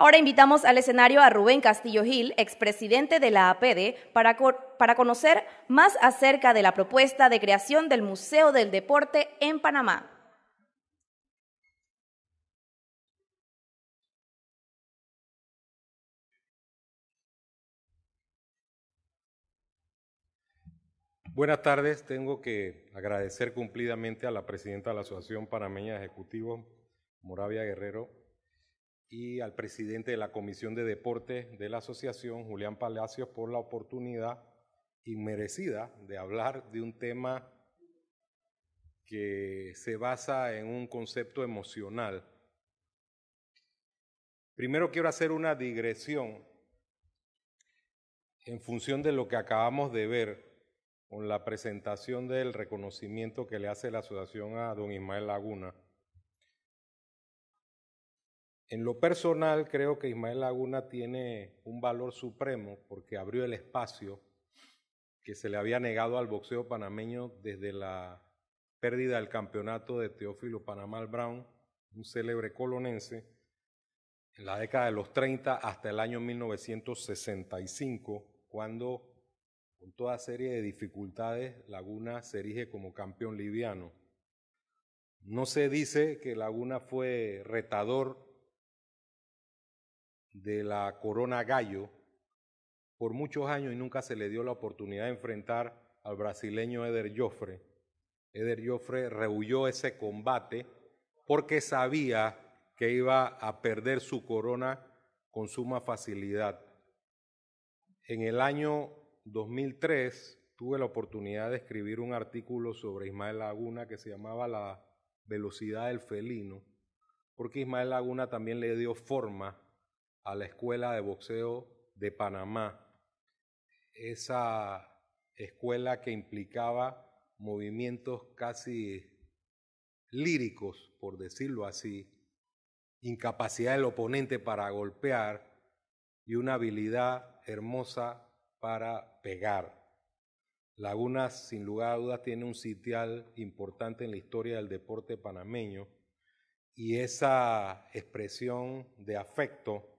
Ahora invitamos al escenario a Rubén Castillo Gil, expresidente de la APD, para conocer más acerca de la propuesta de creación del Museo del Deporte en Panamá. Buenas tardes. Tengo que agradecer cumplidamente a la presidenta de la Asociación Panameña de Ejecutivos, Moravia Guerrero, y al presidente de la Comisión de Deportes de la Asociación, Julián Palacios, por la oportunidad inmerecida de hablar de un tema que se basa en un concepto emocional. Primero quiero hacer una digresión en función de lo que acabamos de ver con la presentación del reconocimiento que le hace la asociación a don Ismael Laguna. En lo personal, creo que Ismael Laguna tiene un valor supremo porque abrió el espacio que se le había negado al boxeo panameño desde la pérdida del campeonato de Teófilo Panamal Brown, un célebre colonense, en la década de los 30 hasta el año 1965, cuando, con toda serie de dificultades, Laguna se erige como campeón liviano. No se dice que Laguna fue retador de la Corona Gallo por muchos años y nunca se le dio la oportunidad de enfrentar al brasileño Éder Joffre. Éder Joffre rehuyó ese combate porque sabía que iba a perder su corona con suma facilidad. En el año 2003 tuve la oportunidad de escribir un artículo sobre Ismael Laguna que se llamaba La velocidad del felino, porque Ismael Laguna también le dio forma a la Escuela de Boxeo de Panamá, esa escuela que implicaba movimientos casi líricos, por decirlo así, incapacidad del oponente para golpear y una habilidad hermosa para pegar. Laguna, sin lugar a dudas, tiene un sitial importante en la historia del deporte panameño y esa expresión de afecto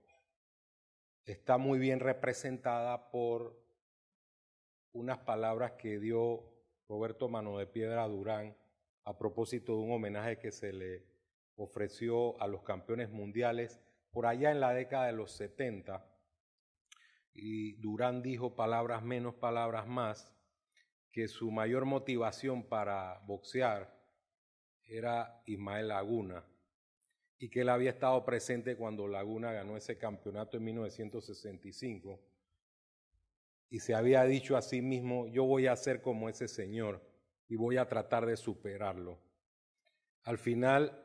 está muy bien representada por unas palabras que dio Roberto Mano de Piedra Durán a propósito de un homenaje que se le ofreció a los campeones mundiales por allá en la década de los 70. Y Durán dijo, palabras menos, palabras más, que su mayor motivación para boxear era Ismael Laguna y que él había estado presente cuando Laguna ganó ese campeonato en 1965 y se había dicho a sí mismo, yo voy a ser como ese señor y voy a tratar de superarlo. Al final,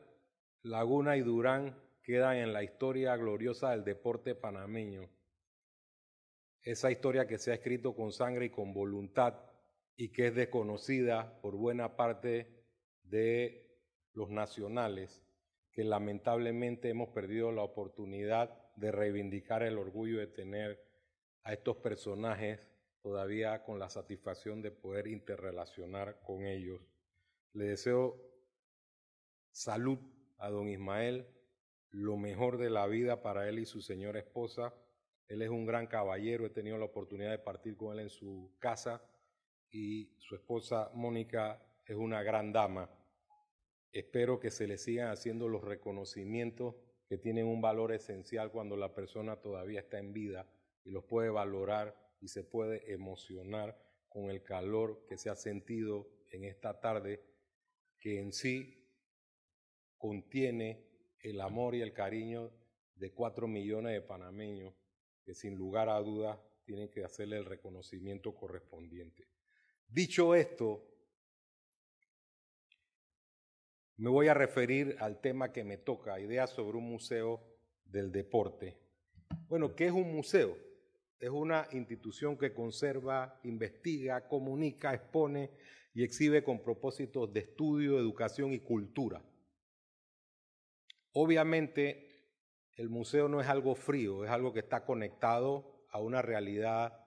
Laguna y Durán quedan en la historia gloriosa del deporte panameño, esa historia que se ha escrito con sangre y con voluntad y que es desconocida por buena parte de los nacionales, que lamentablemente hemos perdido la oportunidad de reivindicar el orgullo de tener a estos personajes todavía con la satisfacción de poder interrelacionar con ellos. Le deseo salud a don Ismael, lo mejor de la vida para él y su señora esposa. Él es un gran caballero, he tenido la oportunidad de partir con él en su casa y su esposa Mónica es una gran dama. Espero que se le sigan haciendo los reconocimientos que tienen un valor esencial cuando la persona todavía está en vida y los puede valorar y se puede emocionar con el calor que se ha sentido en esta tarde, que en sí contiene el amor y el cariño de 4 millones de panameños que sin lugar a dudas tienen que hacerle el reconocimiento correspondiente. Dicho esto, me voy a referir al tema que me toca, ideas sobre un museo del deporte. Bueno, ¿qué es un museo? Es una institución que conserva, investiga, comunica, expone y exhibe con propósitos de estudio, educación y cultura. Obviamente, el museo no es algo frío, es algo que está conectado a una realidad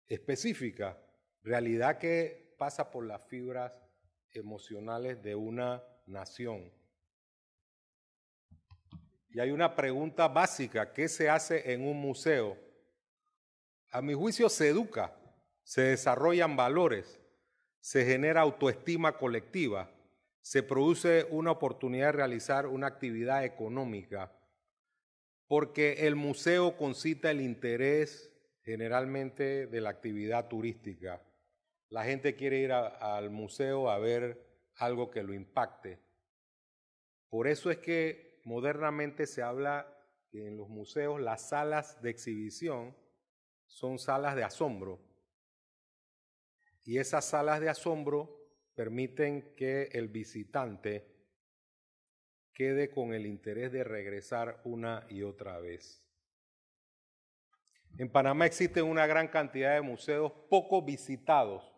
específica, realidad que pasa por las fibras emocionales de una nación. Y hay una pregunta básica: ¿qué se hace en un museo? A mi juicio se educa, se desarrollan valores, se genera autoestima colectiva, se produce una oportunidad de realizar una actividad económica, porque el museo concita el interés generalmente de la actividad turística. La gente quiere ir al museo a ver algo que lo impacte. Por eso es que modernamente se habla que en los museos las salas de exhibición son salas de asombro. Y esas salas de asombro permiten que el visitante quede con el interés de regresar una y otra vez. En Panamá existe una gran cantidad de museos poco visitados,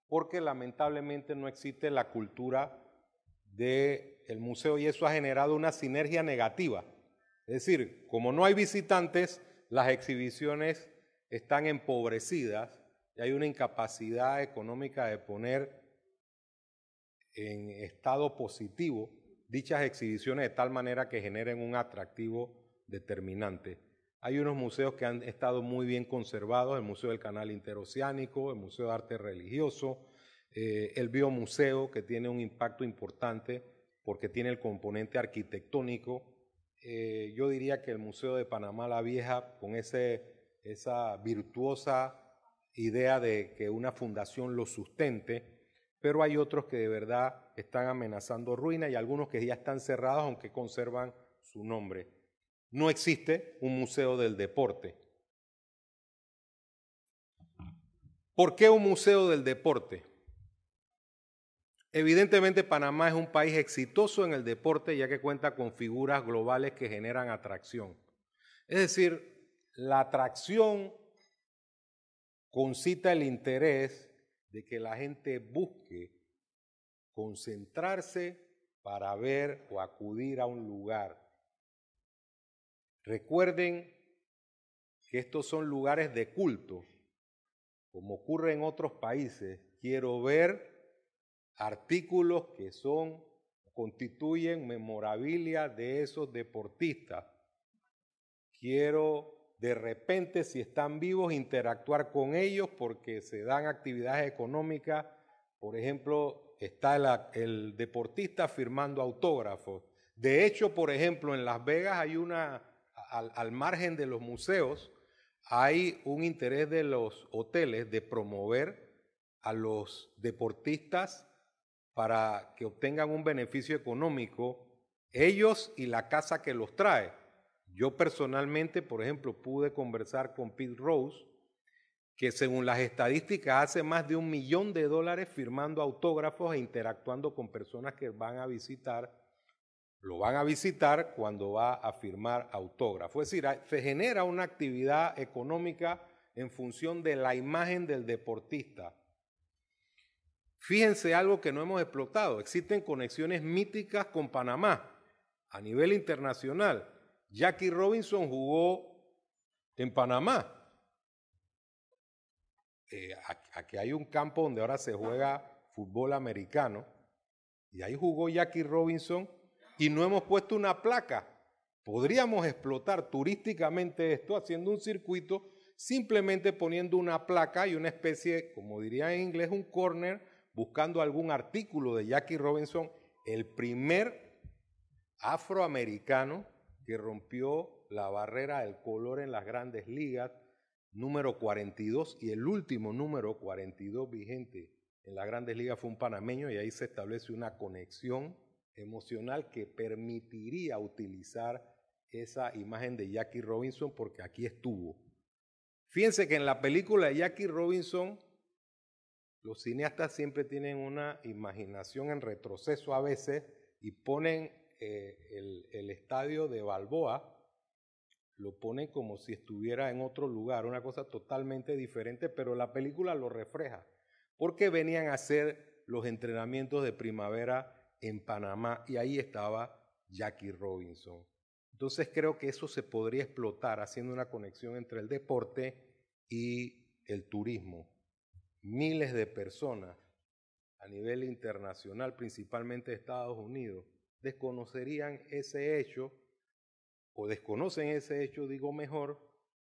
porque lamentablemente no existe la cultura del museo y eso ha generado una sinergia negativa. Es decir, como no hay visitantes, las exhibiciones están empobrecidas y hay una incapacidad económica de poner en estado positivo dichas exhibiciones de tal manera que generen un atractivo determinante. Hay unos museos que han estado muy bien conservados: el Museo del Canal Interoceánico, el Museo de Arte Religioso, el Biomuseo, que tiene un impacto importante porque tiene el componente arquitectónico. Yo diría que el Museo de Panamá la Vieja, con esa virtuosa idea de que una fundación lo sustente, pero hay otros que de verdad están amenazando ruina y algunos que ya están cerrados aunque conservan su nombre. No existe un museo del deporte. ¿Por qué un museo del deporte? Evidentemente Panamá es un país exitoso en el deporte, ya que cuenta con figuras globales que generan atracción. Es decir, la atracción concita el interés de que la gente busque concentrarse para ver o acudir a un lugar. Recuerden que estos son lugares de culto, como ocurre en otros países. Quiero ver artículos que constituyen memorabilia de esos deportistas. Quiero de repente, si están vivos, interactuar con ellos porque se dan actividades económicas. Por ejemplo, está el deportista firmando autógrafos. De hecho, por ejemplo, en Las Vegas hay al margen de los museos, hay un interés de los hoteles de promover a los deportistas para que obtengan un beneficio económico, ellos y la casa que los trae. Yo personalmente, por ejemplo, pude conversar con Pete Rose, que según las estadísticas hace más de $1 millón firmando autógrafos e interactuando con personas que lo van a visitar cuando va a firmar autógrafos. Es decir, se genera una actividad económica en función de la imagen del deportista. Fíjense algo que no hemos explotado: existen conexiones míticas con Panamá a nivel internacional. Jackie Robinson jugó en Panamá. Aquí hay un campo donde ahora se juega fútbol americano y ahí jugó Jackie Robinson y no hemos puesto una placa. Podríamos explotar turísticamente esto haciendo un circuito, simplemente poniendo una placa y una especie, como diría en inglés, un corner, buscando algún artículo de Jackie Robinson, el primer afroamericano que rompió la barrera del color en las Grandes Ligas, número 42, y el último número 42 vigente en las Grandes Ligas fue un panameño, y ahí se establece una conexión emocional que permitiría utilizar esa imagen de Jackie Robinson porque aquí estuvo. Fíjense que en la película de Jackie Robinson los cineastas siempre tienen una imaginación en retroceso a veces y ponen el estadio de Balboa, lo ponen como si estuviera en otro lugar, una cosa totalmente diferente, pero la película lo refleja, porque venían a hacer los entrenamientos de primavera en Panamá y ahí estaba Jackie Robinson. Entonces creo que eso se podría explotar haciendo una conexión entre el deporte y el turismo. Miles de personas a nivel internacional, principalmente de Estados Unidos, desconocerían ese hecho o desconocen ese hecho, digo mejor,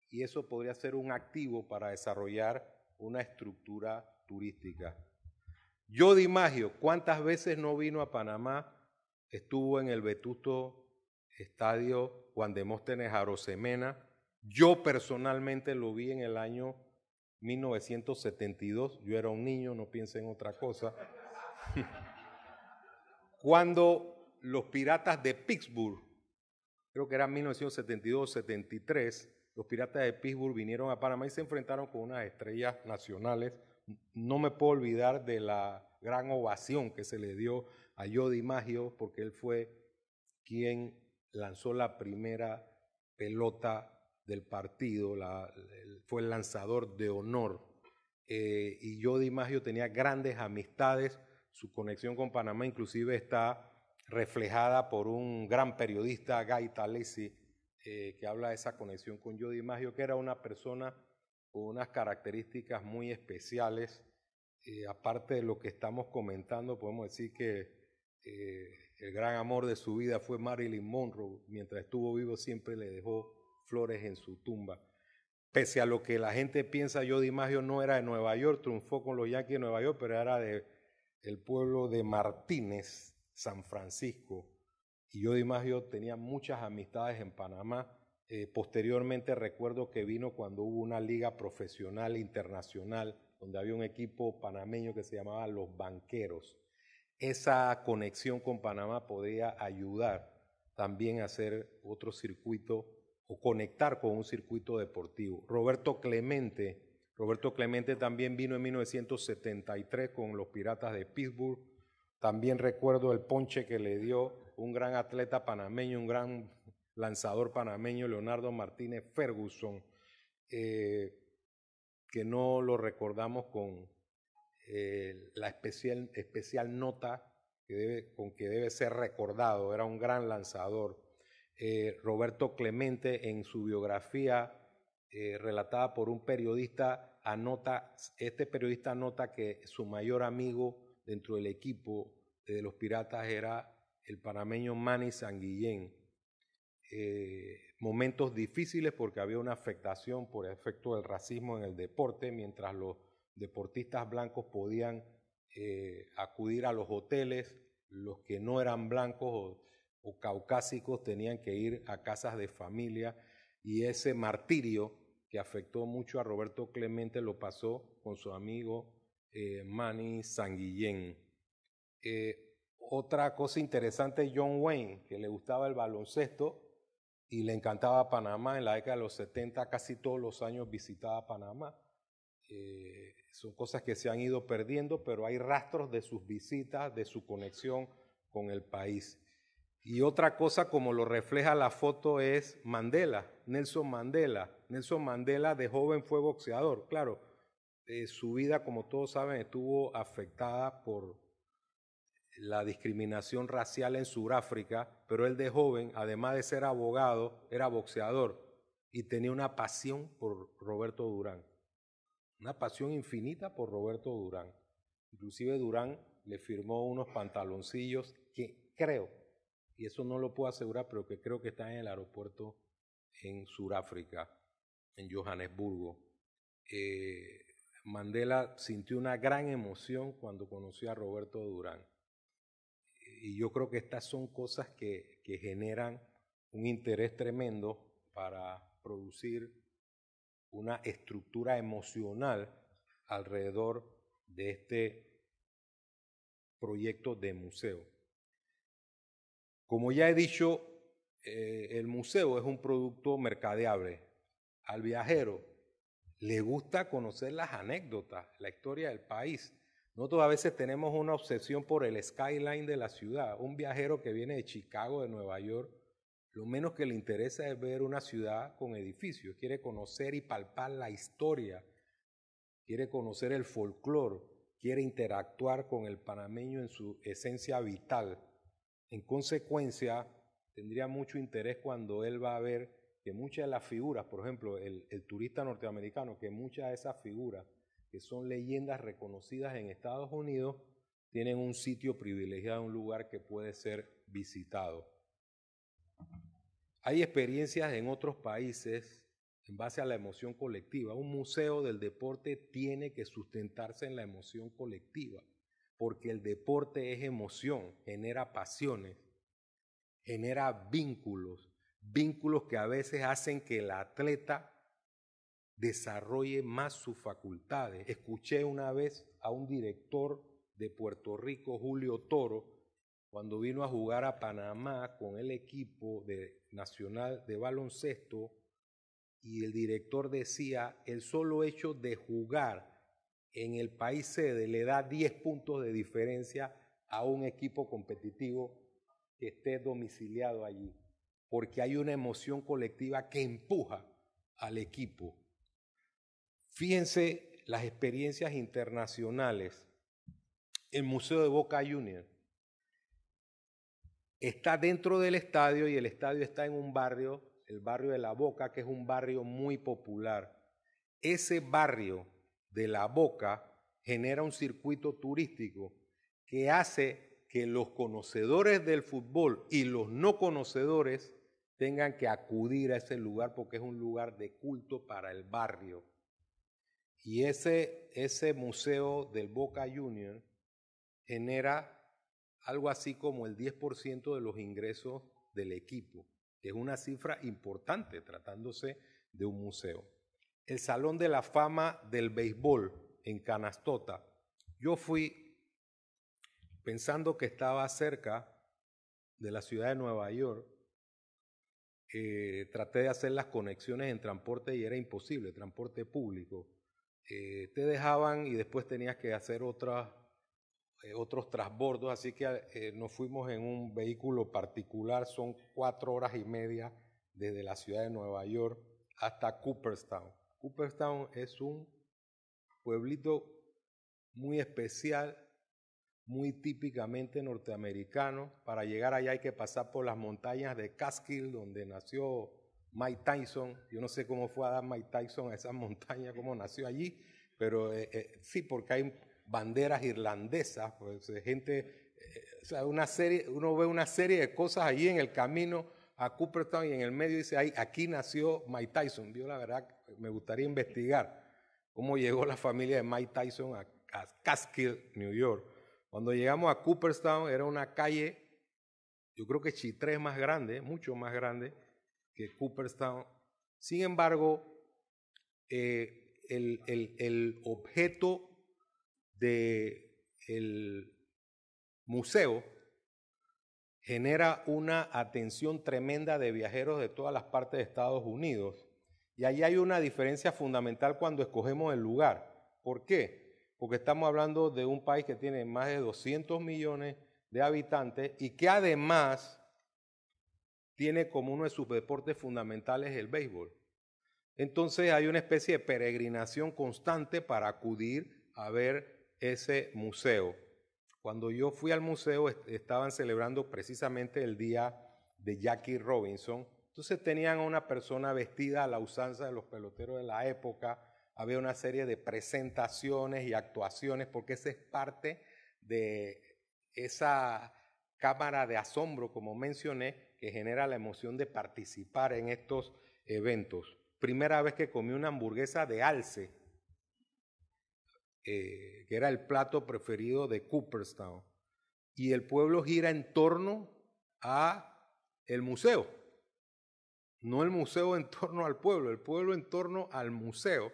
y eso podría ser un activo para desarrollar una estructura turística. Yo DiMaggio, ¿cuántas veces no vino a Panamá? Estuvo en el vetusto estadio Juan Demóstenes Arosemena. Yo personalmente lo vi en el año 1972. Yo era un niño, no piensen en otra cosa. Cuando los Piratas de Pittsburgh, creo que era 1972-73, los Piratas de Pittsburgh vinieron a Panamá y se enfrentaron con unas estrellas nacionales. No me puedo olvidar de la gran ovación que se le dio a Yo DiMaggio, porque él fue quien lanzó la primera pelota del partido, fue el lanzador de honor. Y Yo DiMaggio tenía grandes amistades, su conexión con Panamá inclusive está reflejada por un gran periodista, Guy Talesi, que habla de esa conexión con Yo DiMaggio, que era una persona con unas características muy especiales. Aparte de lo que estamos comentando, podemos decir que el gran amor de su vida fue Marilyn Monroe. Mientras estuvo vivo siempre le dejó flores en su tumba. Pese a lo que la gente piensa, Yo DiMaggio no era de Nueva York, triunfó con los Yankees de Nueva York, pero era del pueblo de Martínez, San Francisco. Y Yo DiMaggio tenía muchas amistades en Panamá. Posteriormente recuerdo que vino cuando hubo una liga profesional internacional, donde había un equipo panameño que se llamaba Los Banqueros. Esa conexión con Panamá podía ayudar también a hacer otro circuito o conectar con un circuito deportivo. Roberto Clemente también vino en 1973 con los Piratas de Pittsburgh. También recuerdo el ponche que le dio un gran atleta panameño, un gran lanzador panameño, Leonardo Martínez Ferguson, que no lo recordamos con la especial nota con que debe ser recordado. Era un gran lanzador. Roberto Clemente, en su biografía relatada por un periodista, este periodista anota que su mayor amigo dentro del equipo de los Piratas era el panameño Manny Sanguillén. Momentos difíciles porque había una afectación por efecto del racismo en el deporte, mientras los deportistas blancos podían acudir a los hoteles, los que no eran blancos o caucásicos tenían que ir a casas de familia, y ese martirio que afectó mucho a Roberto Clemente lo pasó con su amigo Manny Sanguillén. Otra cosa interesante, John Wayne, que le gustaba el baloncesto y le encantaba Panamá. En la década de los 70 casi todos los años visitaba Panamá. Son cosas que se han ido perdiendo, pero hay rastros de sus visitas, de su conexión con el país. Y otra cosa, como lo refleja la foto, es Mandela, Nelson Mandela. Nelson Mandela de joven fue boxeador. Claro, su vida, como todos saben, estuvo afectada por la discriminación racial en Sudáfrica, pero él de joven, además de ser abogado, era boxeador y tenía una pasión por Roberto Durán. Una pasión infinita por Roberto Durán. Inclusive Durán le firmó unos pantaloncillos que creo, y eso no lo puedo asegurar, pero que creo que están en el aeropuerto en Sudáfrica, en Johannesburgo. Mandela sintió una gran emoción cuando conoció a Roberto Durán. Y yo creo que estas son cosas que generan un interés tremendo para producir una estructura emocional alrededor de este proyecto de museo. Como ya he dicho, el museo es un producto mercadeable. Al viajero le gusta conocer las anécdotas, la historia del país. Nosotros a veces tenemos una obsesión por el skyline de la ciudad. Un viajero que viene de Chicago, de Nueva York, lo menos que le interesa es ver una ciudad con edificios. Quiere conocer y palpar la historia, quiere conocer el folclore, quiere interactuar con el panameño en su esencia vital. En consecuencia, tendría mucho interés cuando él va a ver que muchas de las figuras, por ejemplo, el turista norteamericano, que muchas de esas figuras que son leyendas reconocidas en Estados Unidos, tienen un sitio privilegiado, un lugar que puede ser visitado. Hay experiencias en otros países en base a la emoción colectiva. Un museo del deporte tiene que sustentarse en la emoción colectiva, porque el deporte es emoción, genera pasiones, genera vínculos que a veces hacen que el atleta desarrolle más sus facultades. Escuché una vez a un director de Puerto Rico, Julio Toro, cuando vino a jugar a Panamá con el equipo nacional de baloncesto, y el director decía, el solo hecho de jugar en el país sede le da 10 puntos de diferencia a un equipo competitivo que esté domiciliado allí, porque hay una emoción colectiva que empuja al equipo. Fíjense las experiencias internacionales. El Museo de Boca Juniors está dentro del estadio y el estadio está en un barrio, el barrio de La Boca, que es un barrio muy popular. Ese barrio de La Boca genera un circuito turístico que hace que los conocedores del fútbol y los no conocedores tengan que acudir a ese lugar porque es un lugar de culto para el barrio. Y ese museo del Boca Juniors genera algo así como el 10% de los ingresos del equipo, que es una cifra importante tratándose de un museo. El Salón de la Fama del Béisbol en Canastota. Yo fui pensando que estaba cerca de la ciudad de Nueva York. Traté de hacer las conexiones en transporte y era imposible, transporte público. Te dejaban y después tenías que hacer otros transbordos, así que nos fuimos en un vehículo particular, son 4 horas y media desde la ciudad de Nueva York hasta Cooperstown. Cooperstown es un pueblito muy especial, muy típicamente norteamericano. Para llegar allá hay que pasar por las montañas de Catskill, donde nació Mike Tyson. Yo no sé cómo fue a dar Mike Tyson a esas montañas, cómo nació allí, pero sí, porque hay banderas irlandesas, pues gente, o sea, uno ve una serie de cosas allí en el camino a Cooperstown y en el medio dice, aquí nació Mike Tyson. Yo la verdad me gustaría investigar cómo llegó la familia de Mike Tyson a Catskill, New York. Cuando llegamos a Cooperstown era una calle, yo creo que Chitré es más grande, mucho más grande que Cooperstown. Sin embargo, el objeto del museo genera una atención tremenda de viajeros de todas las partes de Estados Unidos. Y ahí hay una diferencia fundamental cuando escogemos el lugar. ¿Por qué? Porque estamos hablando de un país que tiene más de 200 millones de habitantes y que además tiene como uno de sus deportes fundamentales el béisbol. Entonces hay una especie de peregrinación constante para acudir a ver ese museo. Cuando yo fui al museo estaban celebrando precisamente el día de Jackie Robinson. Entonces tenían a una persona vestida a la usanza de los peloteros de la época. Había una serie de presentaciones y actuaciones porque esa es parte de esa cámara de asombro, como mencioné, que genera la emoción de participar en estos eventos. Primera vez que comí una hamburguesa de alce, que era el plato preferido de Cooperstown. Y el pueblo gira en torno a el museo. No el museo en torno al pueblo, el pueblo en torno al museo,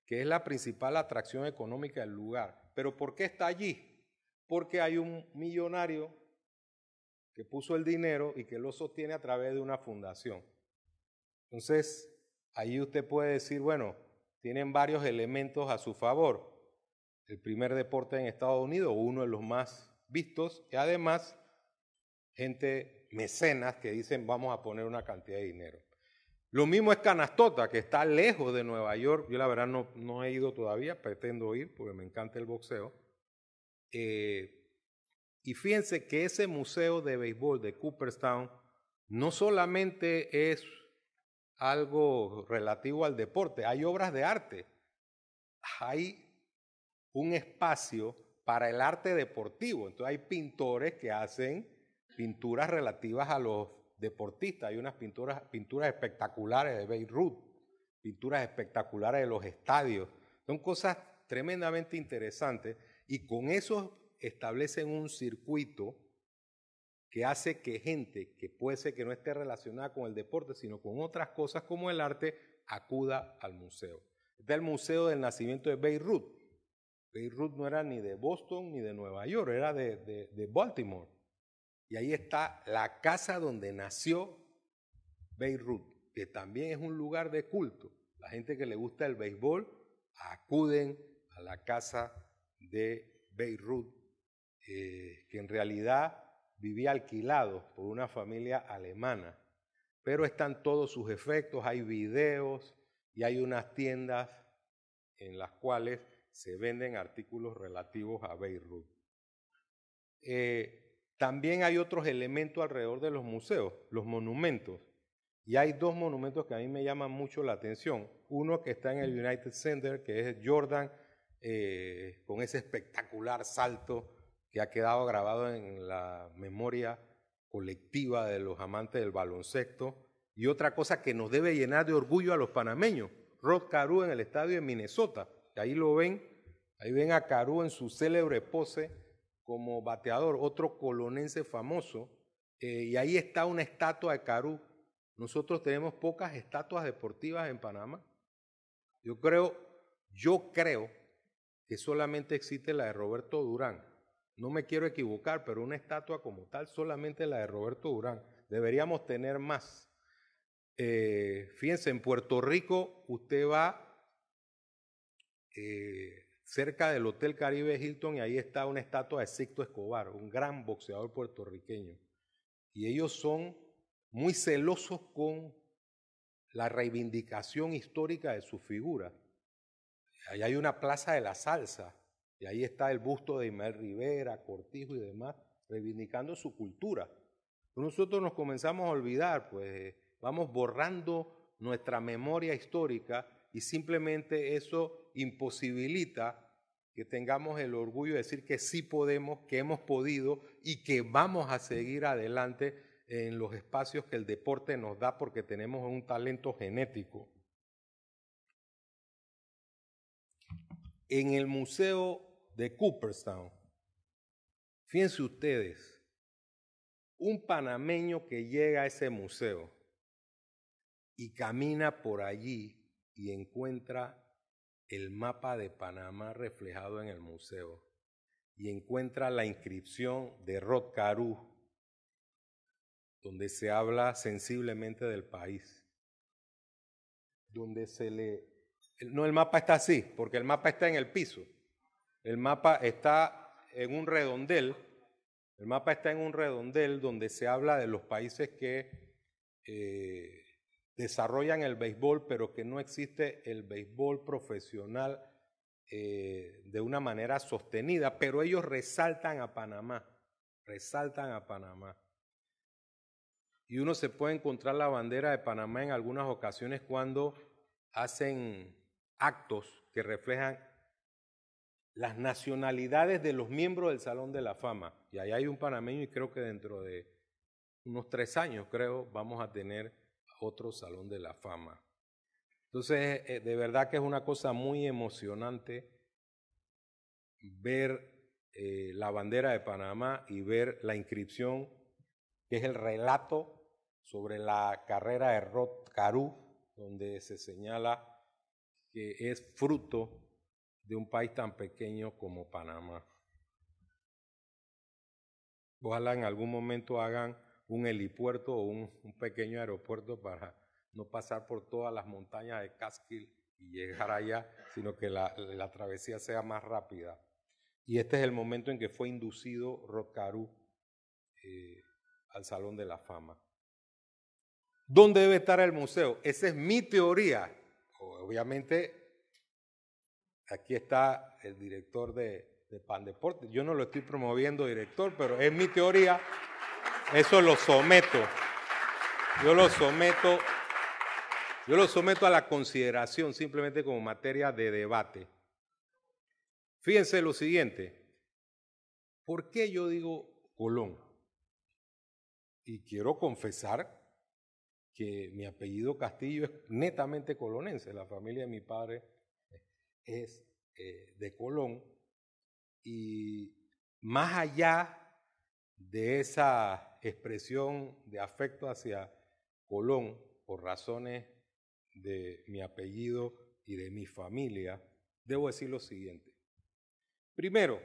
que es la principal atracción económica del lugar. ¿Pero por qué está allí? Porque hay un millonario que puso el dinero y que lo sostiene a través de una fundación. Entonces, ahí usted puede decir, bueno, tienen varios elementos a su favor. El primer deporte en Estados Unidos, uno de los más vistos, y además gente mecenas que dicen vamos a poner una cantidad de dinero. Lo mismo es Canastota, que está lejos de Nueva York. Yo la verdad no he ido todavía, pretendo ir porque me encanta el boxeo. Y fíjense que ese museo de béisbol de Cooperstown no solamente es algo relativo al deporte, hay obras de arte. Hay un espacio para el arte deportivo. Entonces hay pintores que hacen pinturas relativas a los deportistas. Hay unas pinturas espectaculares de Beirut, pinturas espectaculares de los estadios. Son cosas tremendamente interesantes y con eso establecen un circuito que hace que gente que puede ser que no esté relacionada con el deporte, sino con otras cosas como el arte, acuda al museo. Está el Museo del Nacimiento de Beirut. Beirut no era ni de Boston ni de Nueva York, era de Baltimore. Y ahí está la casa donde nació Beirut, que también es un lugar de culto. La gente que le gusta el béisbol acuden a la casa de Beirut, que en realidad vivía alquilado por una familia alemana. Pero están todos sus efectos, hay videos y hay unas tiendas en las cuales se venden artículos relativos a Beirut. También hay otros elementos alrededor de los museos, los monumentos. Y hay dos monumentos que a mí me llaman mucho la atención. Uno que está en el United Center, que es Jordan, con ese espectacular salto que ha quedado grabado en la memoria colectiva de los amantes del baloncesto. Y otra cosa que nos debe llenar de orgullo a los panameños, Rod Carew en el estadio de Minnesota. Ahí lo ven, ahí ven a Carew en su célebre pose como bateador, otro colonense famoso, y ahí está una estatua de Carew. Nosotros tenemos pocas estatuas deportivas en Panamá. Yo creo que solamente existe la de Roberto Durán. No me quiero equivocar, pero una estatua como tal, solamente la de Roberto Durán. Deberíamos tener más. Fíjense, en Puerto Rico usted va cerca del Hotel Caribe Hilton y ahí está una estatua de Sixto Escobar, un gran boxeador puertorriqueño. Y ellos son muy celosos con la reivindicación histórica de su figura. Ahí hay una plaza de la salsa y ahí está el busto de Ismael Rivera, Cortijo y demás, reivindicando su cultura. Nosotros nos comenzamos a olvidar, pues vamos borrando nuestra memoria histórica y simplemente eso imposibilita que tengamos el orgullo de decir que sí podemos, que hemos podido y que vamos a seguir adelante en los espacios que el deporte nos da porque tenemos un talento genético. En el Museo de Cooperstown, fíjense ustedes, un panameño que llega a ese museo y camina por allí y encuentra el mapa de Panamá reflejado en el museo y encuentra la inscripción de Rod Carew, donde se habla sensiblemente del país, donde se le... No, el mapa está así, porque el mapa está en el piso. El mapa está en un redondel. El mapa está en un redondel donde se habla de los países que desarrollan el béisbol, pero que no existe el béisbol profesional de una manera sostenida, pero ellos resaltan a Panamá, Y uno se puede encontrar la bandera de Panamá en algunas ocasiones cuando hacen actos que reflejan las nacionalidades de los miembros del Salón de la Fama. Y ahí hay un panameño y creo que dentro de unos 3 años, vamos a tener otro Salón de la Fama. Entonces, de verdad que es una cosa muy emocionante ver la bandera de Panamá y ver la inscripción, que es el relato sobre la carrera de Rod Carew, donde se señala que es fruto de un país tan pequeño como Panamá. Ojalá en algún momento hagan un helipuerto o un pequeño aeropuerto para no pasar por todas las montañas de Catskill y llegar allá, sino que la travesía sea más rápida. Y este es el momento en que fue inducido Rod Carew al Salón de la Fama. ¿Dónde debe estar el museo? Esa es mi teoría. Obviamente, aquí está el director de Pandeporte. Yo no lo estoy promoviendo, director, pero es mi teoría. Eso lo someto. Yo lo someto a la consideración simplemente como materia de debate. Fíjense lo siguiente. ¿Por qué yo digo Colón? Y quiero confesar que mi apellido Castillo es netamente colonense. La familia de mi padre es de Colón. Y más allá de esa expresión de afecto hacia Colón, por razones de mi apellido y de mi familia, debo decir lo siguiente. Primero,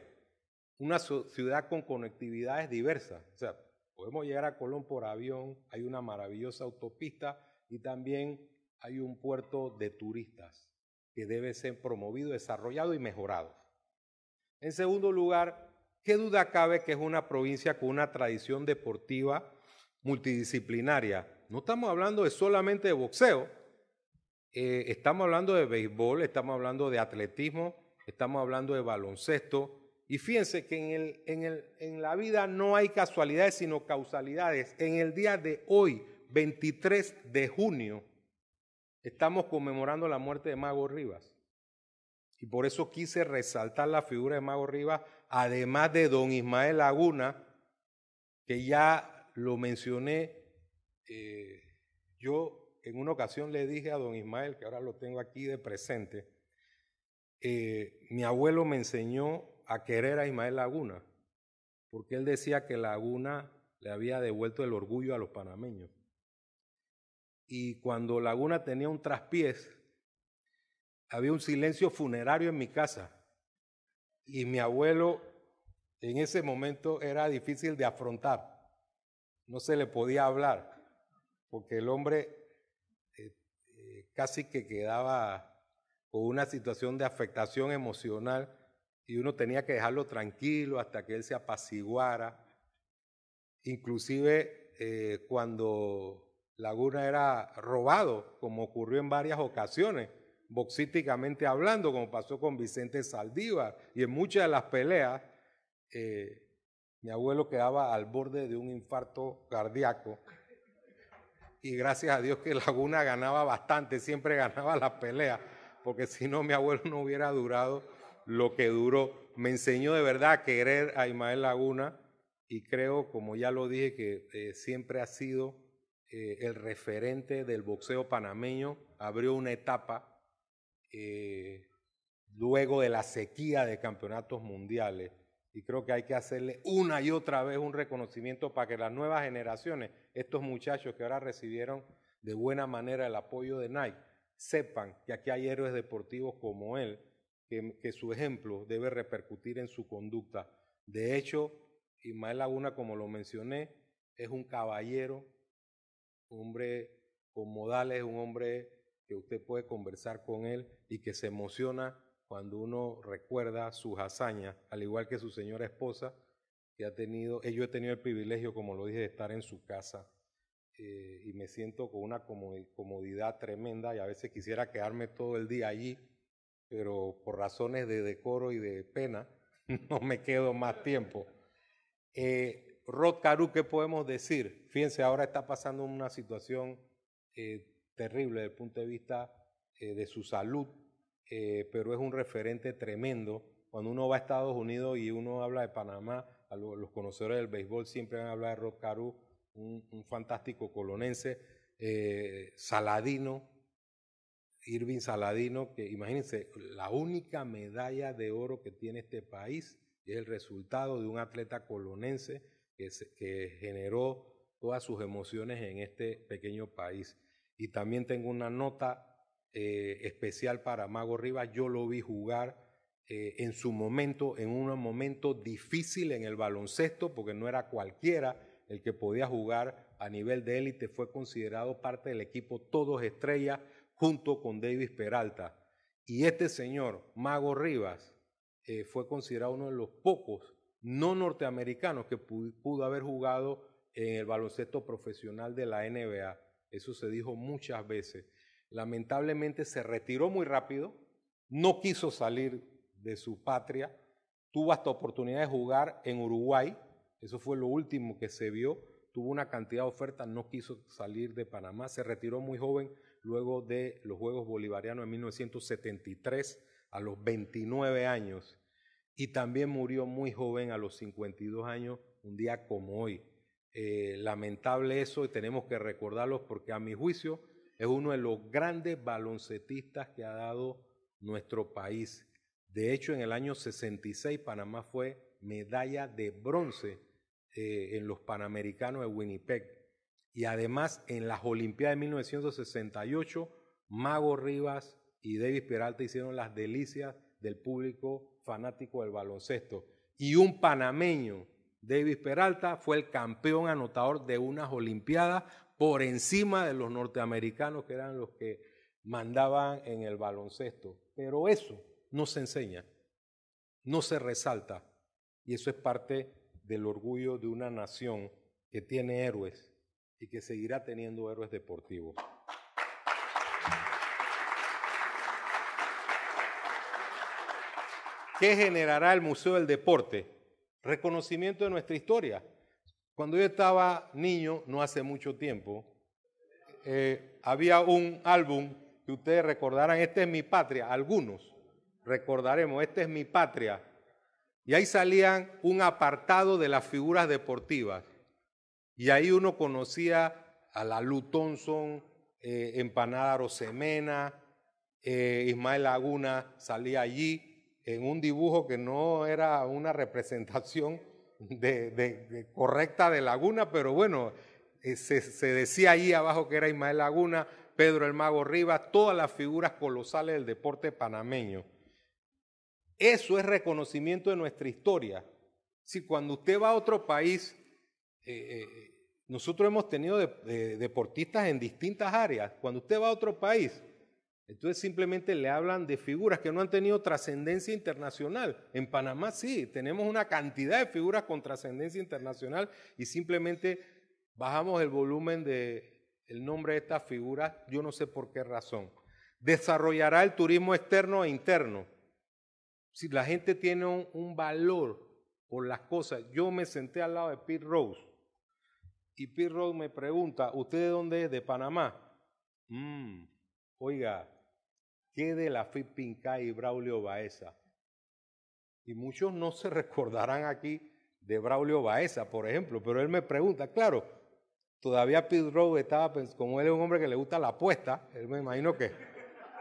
una ciudad con conectividades diversas. O sea, podemos llegar a Colón por avión, hay una maravillosa autopista y también hay un puerto de turistas que debe ser promovido, desarrollado y mejorado. En segundo lugar, ¿qué duda cabe que es una provincia con una tradición deportiva multidisciplinaria? No estamos hablando solamente de boxeo, estamos hablando de béisbol, estamos hablando de atletismo, estamos hablando de baloncesto. Y fíjense que en la vida no hay casualidades, sino causalidades. En el día de hoy, 23 de junio, estamos conmemorando la muerte de Mago Rivas. Y por eso quise resaltar la figura de Mago Rivas, además de don Ismael Laguna, que ya lo mencioné. Yo en una ocasión le dije a don Ismael, que ahora lo tengo aquí de presente, mi abuelo me enseñó a querer a Ismael Laguna, porque él decía que Laguna le había devuelto el orgullo a los panameños. Y cuando Laguna tenía un traspiés, había un silencio funerario en mi casa. Y mi abuelo en ese momento era difícil de afrontar. No se le podía hablar, porque el hombre casi que quedaba con una situación de afectación emocional y uno tenía que dejarlo tranquilo hasta que él se apaciguara. Inclusive cuando Laguna era robado, como ocurrió en varias ocasiones, boxísticamente hablando, como pasó con Vicente Saldívar, y en muchas de las peleas, mi abuelo quedaba al borde de un infarto cardíaco. Y gracias a Dios que Laguna ganaba bastante, siempre ganaba las peleas, porque si no mi abuelo no hubiera durado lo que duró. Me enseñó de verdad a querer a Ismael Laguna y creo, como ya lo dije, que siempre ha sido el referente del boxeo panameño. Abrió una etapa luego de la sequía de campeonatos mundiales. Y creo que hay que hacerle una y otra vez un reconocimiento para que las nuevas generaciones, estos muchachos que ahora recibieron de buena manera el apoyo de Nike, sepan que aquí hay héroes deportivos como él, que su ejemplo debe repercutir en su conducta. De hecho, Ismael Laguna, como lo mencioné, es un caballero, un hombre con modales, un hombre que usted puede conversar con él y que se emociona cuando uno recuerda sus hazañas, al igual que su señora esposa, que ha tenido, yo he tenido el privilegio, como lo dije, de estar en su casa y me siento con una comodidad tremenda y a veces quisiera quedarme todo el día allí, pero por razones de decoro y de pena no me quedo más tiempo. Rod Carew, ¿qué podemos decir? Fíjense, ahora está pasando una situación terrible desde el punto de vista de su salud, pero es un referente tremendo. Cuando uno va a Estados Unidos y uno habla de Panamá, los conocedores del béisbol siempre van a hablar de Rod Carew, un fantástico colonense, Saladino, Irving Saladino, que imagínense, la única medalla de oro que tiene este país es el resultado de un atleta colonense que generó todas sus emociones en este pequeño país. Y también tengo una nota especial para Mago Rivas. Yo lo vi jugar en su momento, en un momento difícil en el baloncesto, porque no era cualquiera el que podía jugar a nivel de élite. Fue considerado parte del equipo Todos Estrellas junto con Davis Peralta. Y este señor, Mago Rivas, fue considerado uno de los pocos no norteamericanos que pudo haber jugado en el baloncesto profesional de la NBA. Eso se dijo muchas veces. Lamentablemente se retiró muy rápido, no quiso salir de su patria, tuvo hasta oportunidad de jugar en Uruguay, eso fue lo último que se vio, tuvo una cantidad de ofertas, no quiso salir de Panamá, se retiró muy joven luego de los Juegos Bolivarianos en 1973 a los 29 años y también murió muy joven a los 52 años, un día como hoy. lamentable eso y tenemos que recordarlos porque a mi juicio es uno de los grandes baloncetistas que ha dado nuestro país. De hecho, en el año 66 Panamá fue medalla de bronce en los Panamericanos de Winnipeg. Y además en las Olimpiadas de 1968, Mago Rivas y Davis Peralta hicieron las delicias del público fanático del baloncesto. Y un panameño, Davis Peralta, fue el campeón anotador de unas Olimpiadas por encima de los norteamericanos, que eran los que mandaban en el baloncesto. Pero eso no se enseña, no se resalta. Y eso es parte del orgullo de una nación que tiene héroes y que seguirá teniendo héroes deportivos. ¿Qué generará el Museo del Deporte? Reconocimiento de nuestra historia. Cuando yo estaba niño, no hace mucho tiempo, había un álbum que ustedes recordarán, Este es mi patria, algunos recordaremos, Este es mi patria, y ahí salían un apartado de las figuras deportivas, y ahí uno conocía a la Lou Thompson, Empanada Rosemena, Ismael Laguna salía allí en un dibujo que no era una representación correcta de Laguna, pero bueno, se decía ahí abajo que era Ismael Laguna, Pedro el Mago Rivas, todas las figuras colosales del deporte panameño. Eso es reconocimiento de nuestra historia. Si cuando usted va a otro país, nosotros hemos tenido deportistas en distintas áreas. Cuando usted va a otro país, entonces simplemente le hablan de figuras que no han tenido trascendencia internacional. En Panamá sí, tenemos una cantidad de figuras con trascendencia internacional y simplemente bajamos el volumen del nombre de estas figuras, yo no sé por qué razón. Desarrollará el turismo externo e interno. Si la gente tiene un valor por las cosas. Yo me senté al lado de Pete Rose y Pete Rose me pregunta, ¿usted de dónde es? ¿De Panamá? Oiga, ¿qué de la FIT Pincay y Braulio Baeza? Y muchos no se recordarán aquí de Braulio Baeza, por ejemplo, pero él me pregunta, claro, todavía Pete Rose estaba pensando, como él es un hombre que le gusta la apuesta, él me imagino que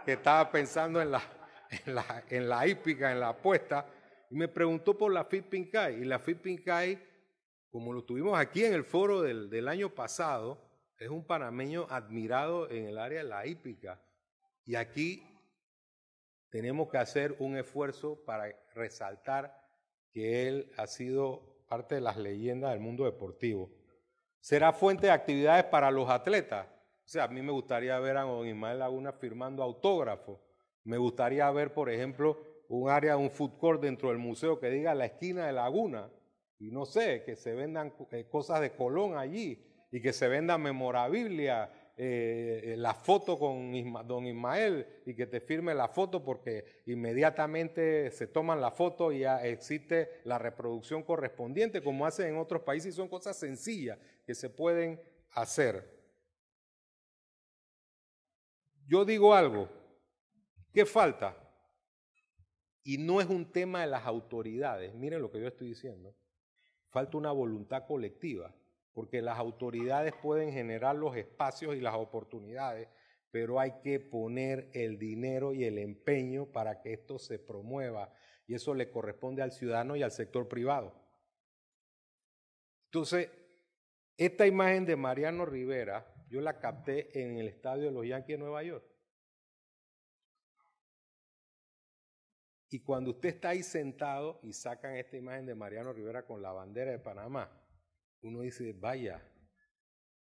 estaba pensando en la hípica, en la apuesta, y me preguntó por la FIT Pincay, y la FIT Pincay, como lo tuvimos aquí en el foro del año pasado, es un panameño admirado en el área de la hípica, y aquí tenemos que hacer un esfuerzo para resaltar que él ha sido parte de las leyendas del mundo deportivo. Será fuente de actividades para los atletas. O sea, a mí me gustaría ver a don Ismael Laguna firmando autógrafos. Me gustaría ver, por ejemplo, un área, un food court dentro del museo que diga la esquina de Laguna. Y no sé, que se vendan cosas de Colón allí y que se vendan memorabilia, la foto con don Ismael y que te firme la foto porque inmediatamente se toman la foto y ya existe la reproducción correspondiente como hacen en otros países y son cosas sencillas que se pueden hacer. Yo digo algo, ¿qué falta? Y no es un tema de las autoridades, miren lo que yo estoy diciendo, falta una voluntad colectiva. Porque las autoridades pueden generar los espacios y las oportunidades, pero hay que poner el dinero y el empeño para que esto se promueva, y eso le corresponde al ciudadano y al sector privado. Entonces, esta imagen de Mariano Rivera, yo la capté en el estadio de los Yankees de Nueva York. Y cuando usted está ahí sentado y sacan esta imagen de Mariano Rivera con la bandera de Panamá, uno dice, vaya,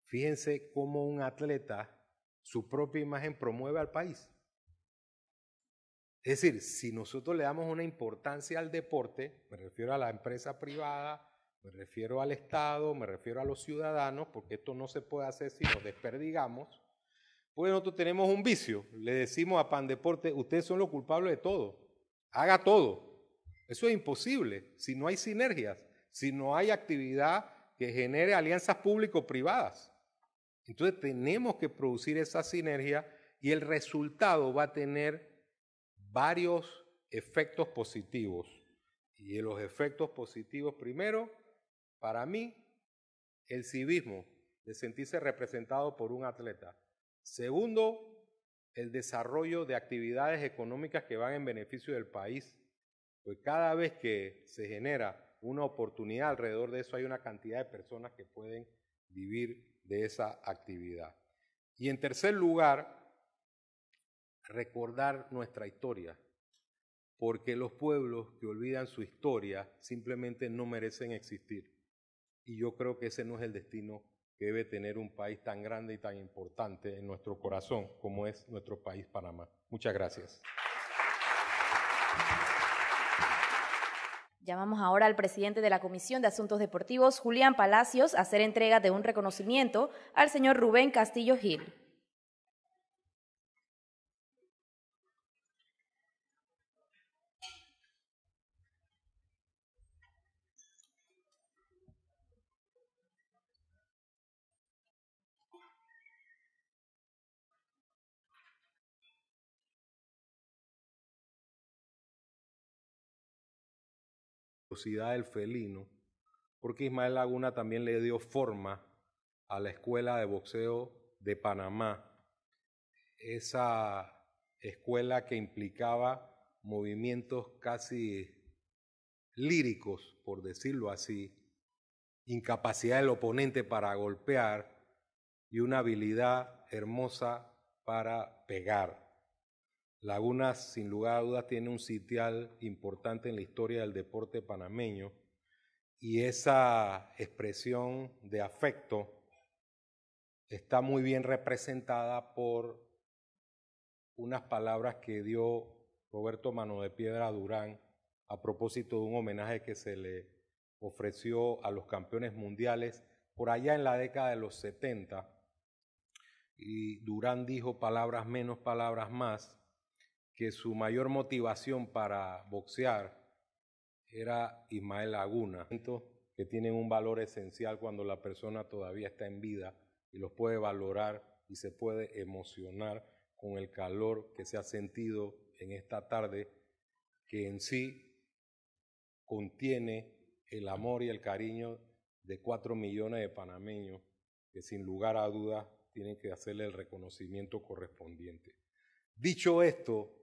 fíjense cómo un atleta, su propia imagen promueve al país. Es decir, si nosotros le damos una importancia al deporte, me refiero a la empresa privada, me refiero al Estado, me refiero a los ciudadanos, porque esto no se puede hacer si nos desperdigamos, pues nosotros tenemos un vicio. Le decimos a Pandeporte, ustedes son los culpables de todo, haga todo. Eso es imposible si no hay sinergias, si no hay actividad que genere alianzas público-privadas. Entonces tenemos que producir esa sinergia y el resultado va a tener varios efectos positivos. Y los efectos positivos, primero, para mí, el civismo, de sentirse representado por un atleta. Segundo, el desarrollo de actividades económicas que van en beneficio del país. Pues cada vez que se genera una oportunidad alrededor de eso, hay una cantidad de personas que pueden vivir de esa actividad. Y en tercer lugar, recordar nuestra historia, porque los pueblos que olvidan su historia simplemente no merecen existir. Y yo creo que ese no es el destino que debe tener un país tan grande y tan importante en nuestro corazón como es nuestro país Panamá. Muchas gracias. Llamamos ahora al presidente de la Comisión de Asuntos Deportivos, Julián Palacios, a hacer entrega de un reconocimiento al señor Rubén Castillo Gil. Del felino, porque Ismael Laguna también le dio forma a la Escuela de Boxeo de Panamá, esa escuela que implicaba movimientos casi líricos, por decirlo así, incapacidad del oponente para golpear y una habilidad hermosa para pegar. Laguna, sin lugar a dudas, tiene un sitial importante en la historia del deporte panameño y esa expresión de afecto está muy bien representada por unas palabras que dio Roberto Mano de Piedra Durán a propósito de un homenaje que se le ofreció a los campeones mundiales por allá en la década de los 70. Y Durán dijo palabras menos, palabras más, que su mayor motivación para boxear era Ismael Laguna, que tienen un valor esencial cuando la persona todavía está en vida y los puede valorar y se puede emocionar con el calor que se ha sentido en esta tarde, que en sí contiene el amor y el cariño de 4 millones de panameños que sin lugar a dudas tienen que hacerle el reconocimiento correspondiente. Dicho esto,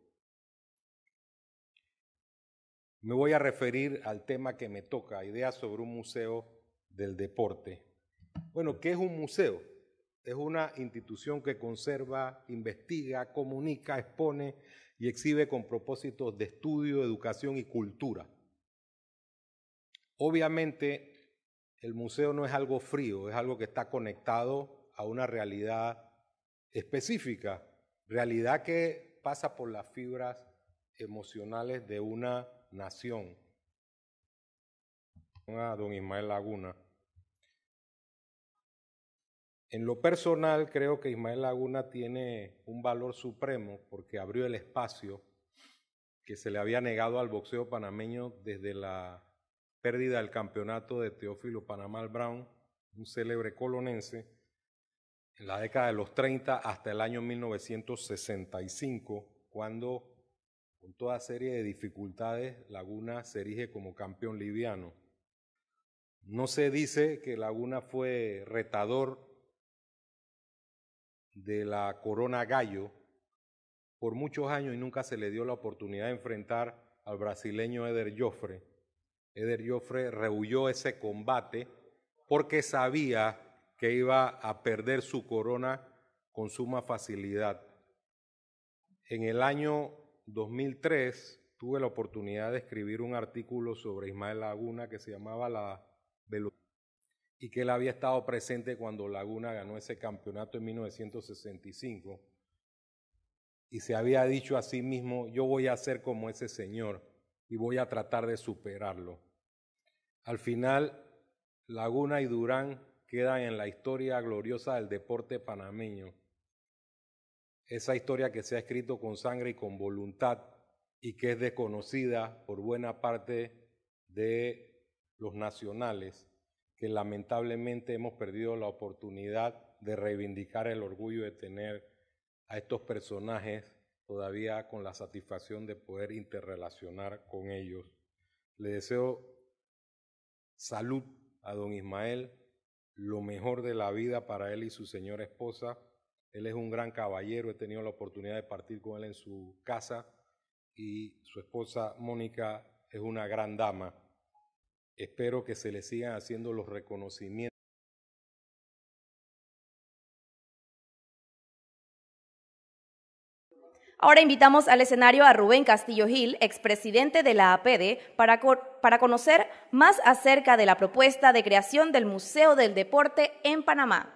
me voy a referir al tema que me toca, ideas sobre un museo del deporte. Bueno, ¿qué es un museo? Es una institución que conserva, investiga, comunica, expone y exhibe con propósitos de estudio, educación y cultura. Obviamente, el museo no es algo frío, es algo que está conectado a una realidad específica, realidad que pasa por las fibras emocionales de una nación. A don Ismael Laguna. En lo personal, creo que Ismael Laguna tiene un valor supremo porque abrió el espacio que se le había negado al boxeo panameño desde la pérdida del campeonato de Teófilo Panamal Brown, un célebre colonense, en la década de los 30 hasta el año 1965, cuando, con toda serie de dificultades, Laguna se erige como campeón liviano. No se dice que Laguna fue retador de la Corona Gallo por muchos años y nunca se le dio la oportunidad de enfrentar al brasileño Éder Joffre. Éder Joffre rehuyó ese combate porque sabía que iba a perder su corona con suma facilidad. En el año 2003 tuve la oportunidad de escribir un artículo sobre Ismael Laguna que se llamaba La Velocidad y que él había estado presente cuando Laguna ganó ese campeonato en 1965 y se había dicho a sí mismo, yo voy a ser como ese señor y voy a tratar de superarlo. Al final, Laguna y Durán quedan en la historia gloriosa del deporte panameño. Esa historia que se ha escrito con sangre y con voluntad y que es desconocida por buena parte de los nacionales, que lamentablemente hemos perdido la oportunidad de reivindicar el orgullo de tener a estos personajes todavía con la satisfacción de poder interrelacionar con ellos. Le deseo salud a don Ismael, lo mejor de la vida para él y su señora esposa. Él es un gran caballero, he tenido la oportunidad de partir con él en su casa y su esposa Mónica es una gran dama. Espero que se le sigan haciendo los reconocimientos. Ahora invitamos al escenario a Rubén Castillo Gil, expresidente de la APD, para conocer más acerca de la propuesta de creación del Museo del Deporte en Panamá.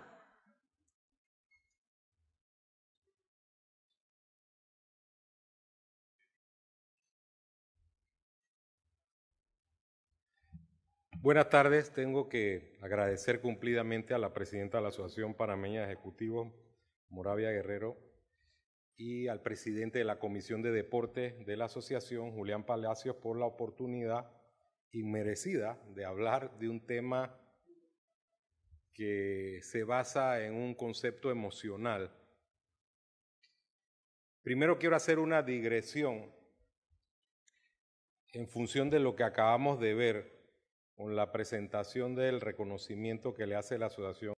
Buenas tardes, tengo que agradecer cumplidamente a la presidenta de la Asociación Panameña de Ejecutivos, Moravia Guerrero, y al presidente de la Comisión de Deportes de la Asociación, Julián Palacios, por la oportunidad inmerecida de hablar de un tema que se basa en un concepto emocional. Primero quiero hacer una digresión en función de lo que acabamos de ver con la presentación del reconocimiento que le hace la Asociación